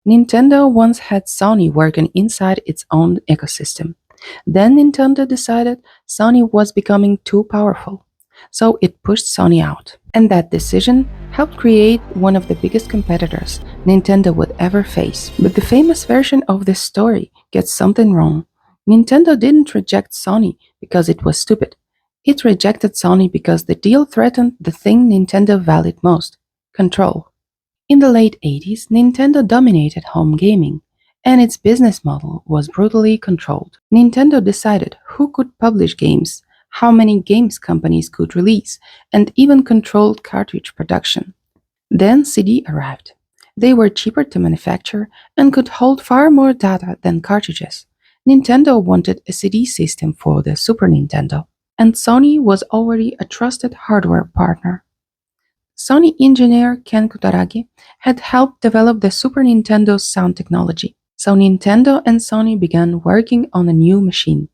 Nintendo once had Sony working inside its own ecosystem. Then Nintendo decided Sony was becoming too powerful, so it pushed Sony out. And that decision helped create one of the biggest competitors Nintendo would ever face. But the famous version of this story gets something wrong. Nintendo didn't reject Sony because it was stupid. It rejected Sony because the deal threatened the thing Nintendo valued most: control. In the late 80s, Nintendo dominated home gaming, and its business model was brutally controlled. Nintendo decided who could publish games, how many games companies could release, and even controlled cartridge production. Then CD arrived. They were cheaper to manufacture and could hold far more data than cartridges. Nintendo wanted a CD system for the Super Nintendo, and Sony was already a trusted hardware partner. Sony engineer Ken Kutaragi had helped develop the Super Nintendo's sound technology, so Nintendo and Sony began working on a new machine.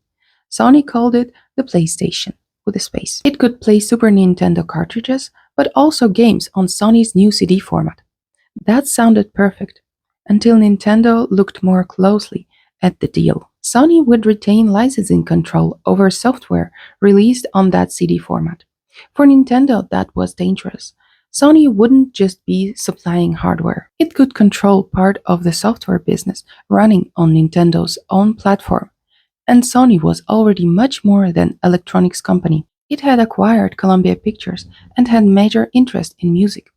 Sony called it the PlayStation, with a space. It could play Super Nintendo cartridges, but also games on Sony's new CD format. That sounded perfect, until Nintendo looked more closely at the deal. Sony would retain licensing control over software released on that CD format. For Nintendo, that was dangerous. Sony wouldn't just be supplying hardware. It could control part of the software business running on Nintendo's own platform. And Sony was already much more than an electronics company. It had acquired Columbia Pictures and had major interest in music.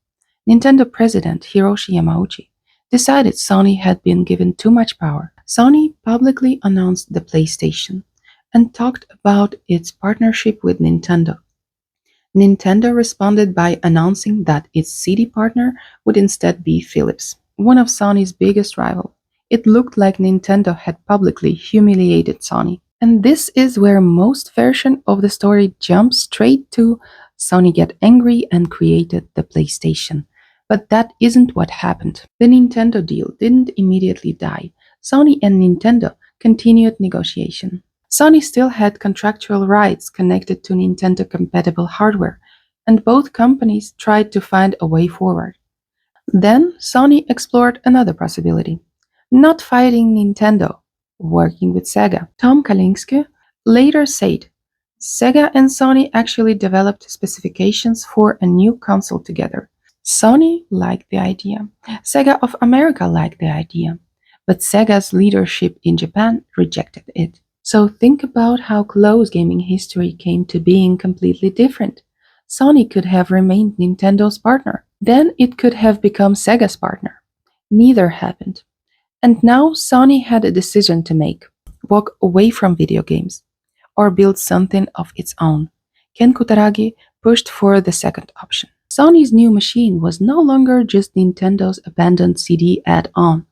Nintendo president Hiroshi Yamauchi decided Sony had been given too much power. Sony publicly announced the PlayStation and talked about its partnership with Nintendo. Nintendo responded by announcing that its CD partner would instead be Philips, one of Sony's biggest rivals. It looked like Nintendo had publicly humiliated Sony. And this is where most version of the story jumps straight to Sony get angry and created the PlayStation. But that isn't what happened. The Nintendo deal didn't immediately die. Sony and Nintendo continued negotiation. Sony still had contractual rights connected to Nintendo-compatible hardware, and both companies tried to find a way forward. Then Sony explored another possibility: not fighting Nintendo, working with Sega. Tom Kalinske later said, Sega and Sony actually developed specifications for a new console together. Sony liked the idea. Sega of America liked the idea. But Sega's leadership in Japan rejected it. So think about how close gaming history came to being completely different. Sony could have remained Nintendo's partner. Then it could have become Sega's partner. Neither happened. And now Sony had a decision to make: walk away from video games or build something of its own. Ken Kutaragi pushed for the second option. Sony's new machine was no longer just Nintendo's abandoned CD add-on.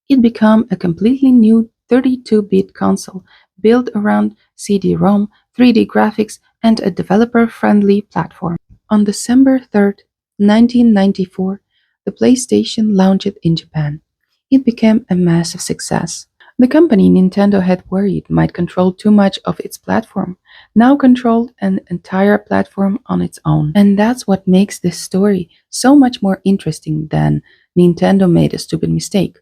It became a completely new 32-bit console built around CD-ROM, 3D graphics, and a developer-friendly platform. On December 3rd, 1994, the PlayStation launched in Japan. It became a massive success. The company Nintendo had worried might control too much of its platform now controlled an entire platform on its own. And that's what makes this story so much more interesting than Nintendo made a stupid mistake.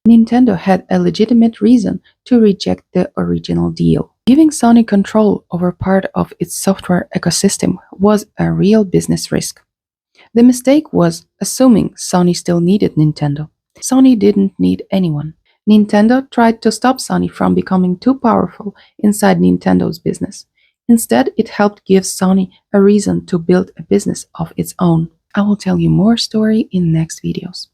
Nintendo had a legitimate reason to reject the original deal. Giving Sony control over part of its software ecosystem was a real business risk. The mistake was assuming Sony still needed Nintendo. Sony didn't need anyone. Nintendo tried to stop Sony from becoming too powerful inside Nintendo's business. Instead, it helped give Sony a reason to build a business of its own. I will tell you more story in next videos.